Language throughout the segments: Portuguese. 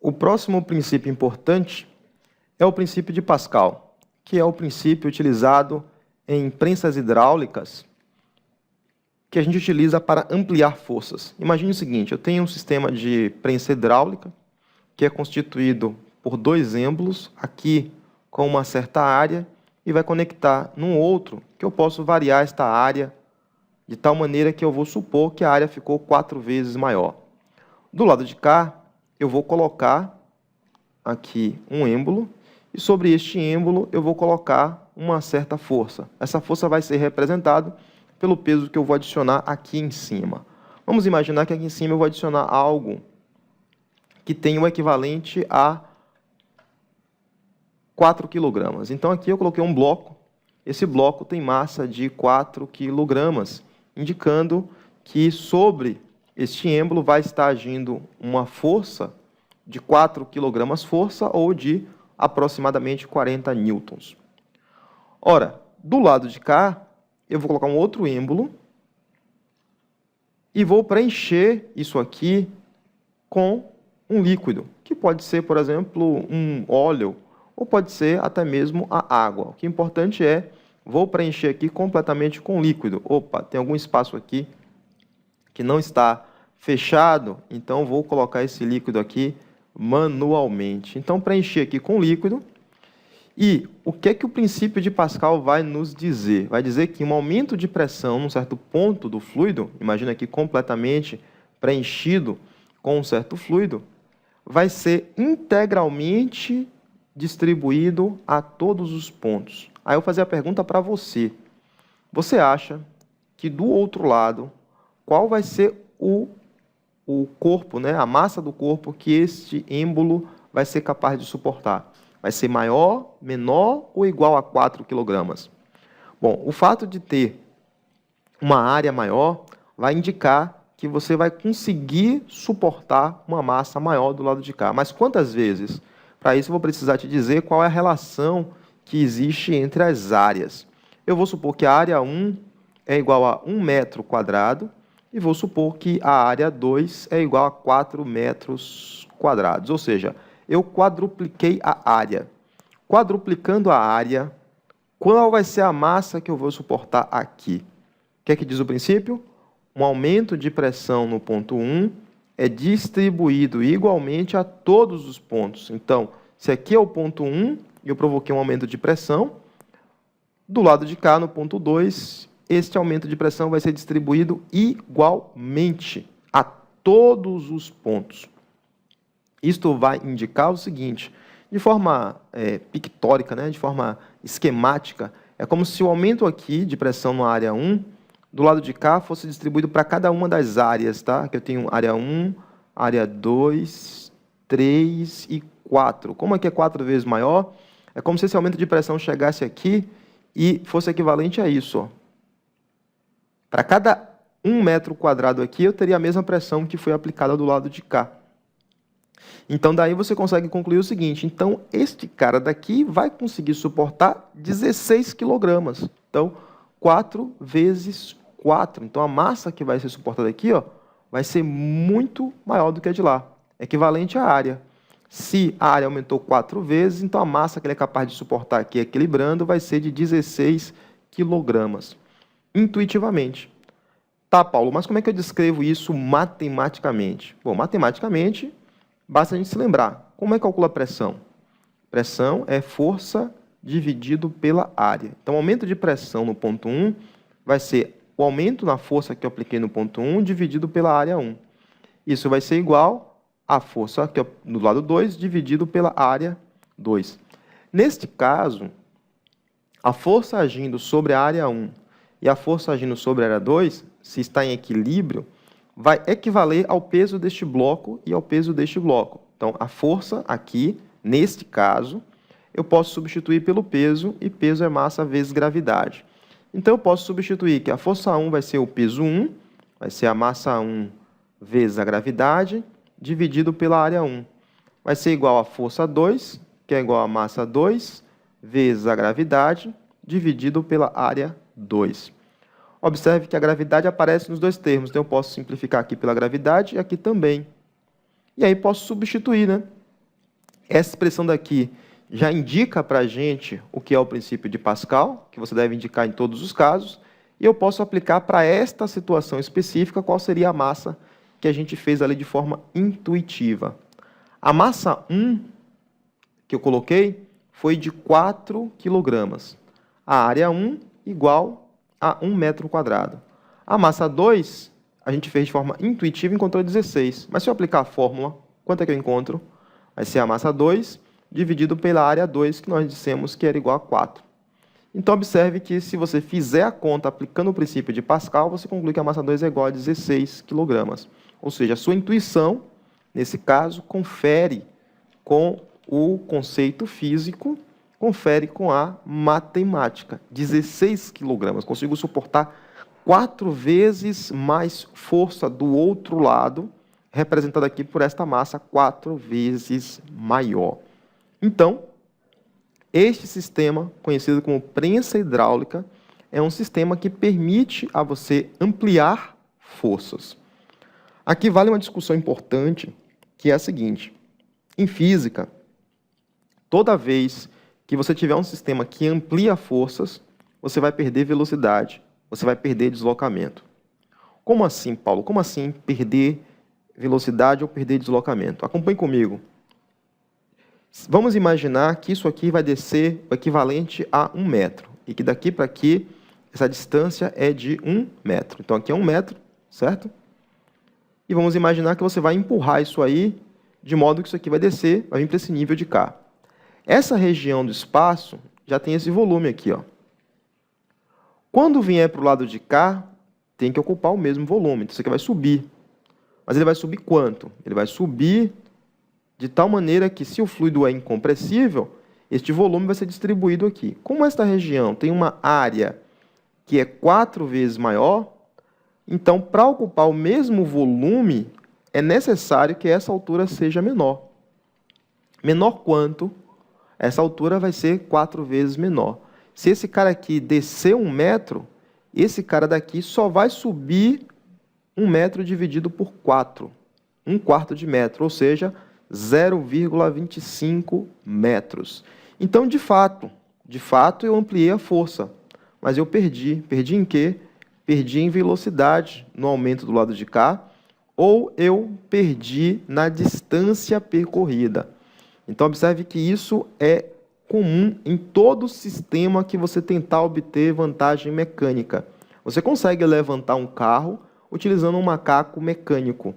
O próximo princípio importante é o princípio de Pascal, que é o princípio utilizado em prensas hidráulicas, que a gente utiliza para ampliar forças. Imagine o seguinte, eu tenho um sistema de prensa hidráulica, que é constituído por dois êmbolos, aqui com uma certa área, e vai conectar num outro, que eu posso variar esta área, de tal maneira que eu vou supor que a área ficou 4 vezes maior. Do lado de cá, eu vou colocar aqui um êmbolo, e sobre este êmbolo eu vou colocar uma certa força. Essa força vai ser representada pelo peso que eu vou adicionar aqui em cima. Vamos imaginar que aqui em cima eu vou adicionar algo que tem o equivalente a 4 kg. Então aqui eu coloquei um bloco, esse bloco tem massa de 4 kg, indicando que sobre este êmbolo vai estar agindo uma força de 4 kg força ou de aproximadamente 40 newtons. Ora, do lado de cá, eu vou colocar um outro êmbolo e vou preencher isso aqui com um líquido, que pode ser, por exemplo, um óleo, ou pode ser até mesmo a água. O que é importante é, vou preencher aqui completamente com líquido. Opa, tem algum espaço aqui que não está fechado, então vou colocar esse líquido aqui manualmente. Então, preencher aqui com líquido. E o que é que o princípio de Pascal vai nos dizer? Vai dizer que um aumento de pressão num certo ponto do fluido, imagina aqui completamente preenchido com um certo fluido, vai ser integralmente distribuído a todos os pontos. Aí eu vou fazer a pergunta para você. Você acha que do outro lado, qual vai ser o corpo, né, a massa do corpo que este êmbolo vai ser capaz de suportar? Vai ser maior, menor ou igual a 4 kg? Bom, o fato de ter uma área maior vai indicar que você vai conseguir suportar uma massa maior do lado de cá. Mas quantas vezes? Para isso eu vou precisar te dizer qual é a relação que existe entre as áreas. Eu vou supor que a área 1 é igual a 1 metro quadrado e vou supor que a área 2 é igual a 4 metros quadrados. Ou seja, eu quadrupliquei a área. Quadruplicando a área, qual vai ser a massa que eu vou suportar aqui? O que é que diz o princípio? Um aumento de pressão no ponto 1 é distribuído igualmente a todos os pontos. Então, se aqui é o ponto 1 e eu provoquei um aumento de pressão, do lado de cá, no ponto 2, este aumento de pressão vai ser distribuído igualmente a todos os pontos. Isto vai indicar o seguinte, de forma pictórica, né, de forma esquemática, é como se o aumento aqui de pressão na área 1, do lado de cá, fosse distribuído para cada uma das áreas, tá? Que eu tenho área 1, área 2, 3 e 4. Como aqui é 4 vezes maior, é como se esse aumento de pressão chegasse aqui e fosse equivalente a isso, ó. Para cada 1 metro quadrado aqui, eu teria a mesma pressão que foi aplicada do lado de cá. Então, daí você consegue concluir o seguinte, então, este cara daqui vai conseguir suportar 16 kg. Então, 4 vezes 4. Então, a massa que vai ser suportada aqui, ó, vai ser muito maior do que a de lá, equivalente à área. Se a área aumentou 4 vezes, então a massa que ele é capaz de suportar aqui, equilibrando, vai ser de 16 kg. Intuitivamente. Tá, Paulo, mas como é que eu descrevo isso matematicamente? Bom, matematicamente, basta a gente se lembrar. Como é que calcula a pressão? Pressão é força dividido pela área. Então, o aumento de pressão no ponto 1 vai ser o aumento na força que eu apliquei no ponto 1 dividido pela área 1. Isso vai ser igual à força que no lado 2 dividido pela área 2. Neste caso, a força agindo sobre a área 1 e a força agindo sobre a área 2, se está em equilíbrio, vai equivaler ao peso deste bloco e ao peso deste bloco. Então, a força aqui, neste caso, eu posso substituir pelo peso, e peso é massa vezes gravidade. Então, eu posso substituir que a força 1 vai ser o peso 1, vai ser a massa 1 vezes a gravidade, dividido pela área 1. Vai ser igual a força 2, que é igual a massa 2, vezes a gravidade, dividido pela área 2. Observe que a gravidade aparece nos dois termos, então eu posso simplificar aqui pela gravidade e aqui também. E aí posso substituir, né? Essa expressão daqui já indica para a gente o que é o princípio de Pascal, que você deve indicar em todos os casos, e eu posso aplicar para esta situação específica qual seria a massa que a gente fez ali de forma intuitiva. A massa 1 que eu coloquei foi de 4 kg. A área 1 igual a 1 metro quadrado. A massa 2, a gente fez de forma intuitiva e encontrou 16. Mas se eu aplicar a fórmula, quanto é que eu encontro? Vai ser a massa 2 dividido pela área 2, que nós dissemos que era igual a 4. Então, observe que se você fizer a conta aplicando o princípio de Pascal, você conclui que a massa 2 é igual a 16 kg. Ou seja, a sua intuição, nesse caso, confere com o conceito físico, confere com a matemática. 16 kg. Consigo suportar 4 vezes mais força do outro lado, representada aqui por esta massa 4 vezes maior. Então, este sistema, conhecido como prensa hidráulica, é um sistema que permite a você ampliar forças. Aqui vale uma discussão importante, que é a seguinte: em física, toda vez que você tiver um sistema que amplia forças, você vai perder velocidade, você vai perder deslocamento. Como assim, Paulo? Como assim perder velocidade ou perder deslocamento? Acompanhe comigo. Vamos imaginar que isso aqui vai descer o equivalente a 1 metro, e que daqui para aqui, essa distância é de 1 metro. Então, aqui é 1 metro, certo? E vamos imaginar que você vai empurrar isso aí, de modo que isso aqui vai descer, vai vir para esse nível de cá. Essa região do espaço já tem esse volume aqui, ó. Quando vier para o lado de cá, tem que ocupar o mesmo volume. Então, isso aqui vai subir. Mas ele vai subir quanto? Ele vai subir de tal maneira que, se o fluido é incompressível, este volume vai ser distribuído aqui. Como esta região tem uma área que é 4 vezes maior, então, para ocupar o mesmo volume, é necessário que essa altura seja menor. Menor quanto? Essa altura vai ser 4 vezes menor. Se esse cara aqui descer 1 metro, esse cara daqui só vai subir 1 metro dividido por 4. 1/4 de metro, ou seja, 0,25 metros. Então, de fato, eu ampliei a força, mas eu perdi. Perdi em quê? Perdi em velocidade no aumento do lado de cá, ou eu perdi na distância percorrida. Então, observe que isso é comum em todo sistema que você tentar obter vantagem mecânica. Você consegue levantar um carro utilizando um macaco mecânico,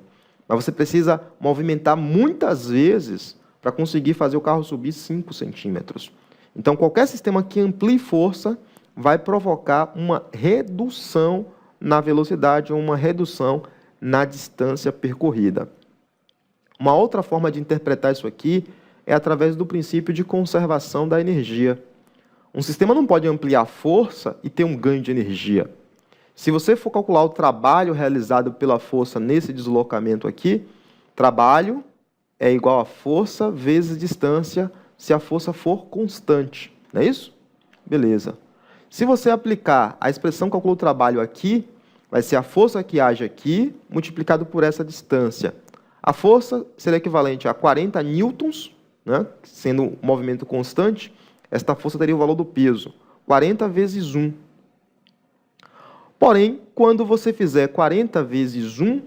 mas você precisa movimentar muitas vezes para conseguir fazer o carro subir 5 centímetros. Então, qualquer sistema que amplie força vai provocar uma redução na velocidade ou uma redução na distância percorrida. Uma outra forma de interpretar isso aqui é através do princípio de conservação da energia. Um sistema não pode ampliar força e ter um ganho de energia. Se você for calcular o trabalho realizado pela força nesse deslocamento aqui, trabalho é igual a força vezes distância, se a força for constante. Não é isso? Beleza. Se você aplicar a expressão calcula o trabalho aqui, vai ser a força que age aqui, multiplicado por essa distância. A força será equivalente a 40 newtons, né? Sendo um movimento constante, esta força teria o valor do peso, 40 vezes 1. Porém, quando você fizer 40 vezes 1,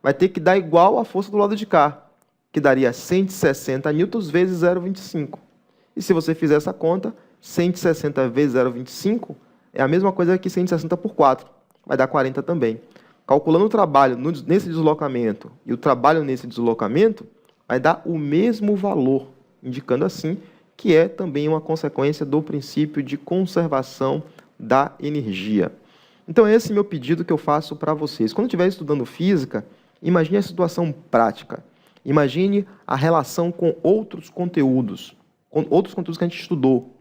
vai ter que dar igual à força do lado de cá, que daria 160 newtons vezes 0,25. E se você fizer essa conta, 160 vezes 0,25 é a mesma coisa que 160 por 4. Vai dar 40 também. Calculando o trabalho nesse deslocamento e o trabalho nesse deslocamento, vai dar o mesmo valor, indicando assim que é também uma consequência do princípio de conservação da energia. Então, esse é o meu pedido que eu faço para vocês. Quando estiver estudando física, imagine a situação prática. Imagine a relação com outros conteúdos que a gente estudou.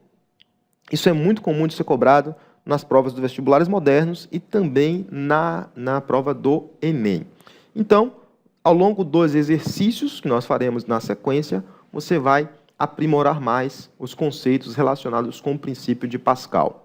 Isso é muito comum de ser cobrado nas provas dos vestibulares modernos e também na prova do Enem. Então, ao longo dos exercícios que nós faremos na sequência, você vai aprimorar mais os conceitos relacionados com o princípio de Pascal.